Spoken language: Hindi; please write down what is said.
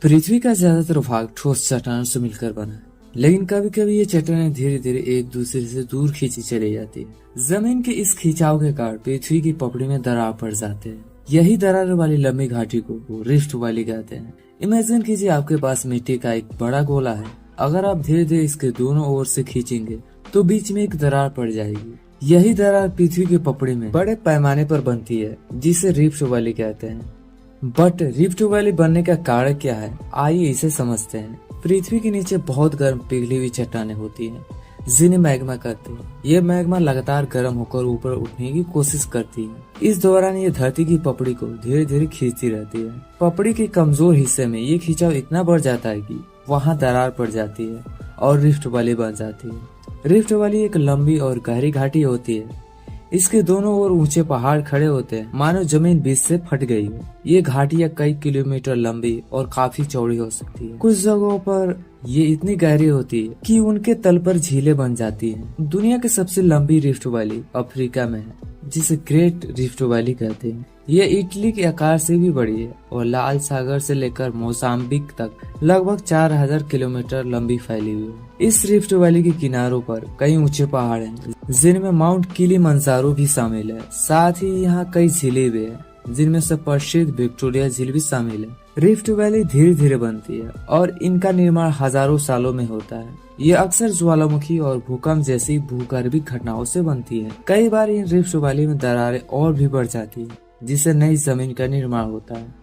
पृथ्वी का ज्यादातर भाग ठोस चट्टानों से मिलकर बना है, लेकिन कभी कभी ये चट्टानें धीरे धीरे एक दूसरे से दूर खींची चली जाती है। जमीन के इस खिंचाव के कारण पृथ्वी की पपड़ी में दरार पड़ जाते हैं। यही दरार वाली लंबी घाटी को वो रिफ्ट वैली कहते हैं। इमेजिन कीजिए आपके पास मिट्टी का एक बड़ा गोला है। अगर आप धीरे धीरे इसके दोनों ओर से खींचेंगे तो बीच में एक दरार पड़ जाएगी। यही दरार पृथ्वी की पपड़ी में बड़े पैमाने पर बनती है, जिसे रिफ्ट वैली कहते हैं। बट रिफ्ट वैली बनने का कारण क्या है, आइए इसे समझते हैं। पृथ्वी के नीचे बहुत गर्म पिघली हुई चट्टानें होती हैं, जिन्हें मैग्मा कहते हैं। ये मैग्मा लगातार गर्म होकर ऊपर उठने की कोशिश करती है। इस दौरान ये धरती की पपड़ी को धीरे धीरे खींचती रहती है। पपड़ी के कमजोर हिस्से में ये खिंचाव इतना बढ़ जाता है कि वहाँ दरार पड़ जाती है और रिफ्ट वैली बन जाती है। रिफ्ट वैली एक लंबी और गहरी घाटी होती है। इसके दोनों ओर ऊंचे पहाड़ खड़े होते हैं, मानो जमीन बीच से फट गई हो। ये घाटियां कई किलोमीटर लंबी और काफी चौड़ी हो सकती है। कुछ जगहों पर ये इतनी गहरी होती है कि उनके तल पर झीलें बन जाती हैं। दुनिया की सबसे लंबी रिफ्ट वैली अफ्रीका में है, जिसे ग्रेट रिफ्ट वैली कहते हैं। ये इटली के आकार से भी बड़ी है और लाल सागर से लेकर मोजाम्बिक तक लगभग 4000 किलोमीटर लंबी फैली हुई है। इस रिफ्ट वैली के किनारों पर कई ऊंचे पहाड़ हैं, जिनमें माउंट किलिमंजारो भी शामिल है। साथ ही यहाँ कई झीलें भी है, जिनमें से प्रसिद्ध विक्टोरिया झील भी शामिल है। रिफ्ट वैली धीरे धीरे बनती है और इनका निर्माण हजारों सालों में होता है। ये अक्सर ज्वालामुखी और भूकंप जैसी भूगर्भिक घटनाओं से बनती है। कई बार इन रिफ्ट वैली में दरारें और भी बढ़ जाती है, जिससे नई जमीन का निर्माण होता है।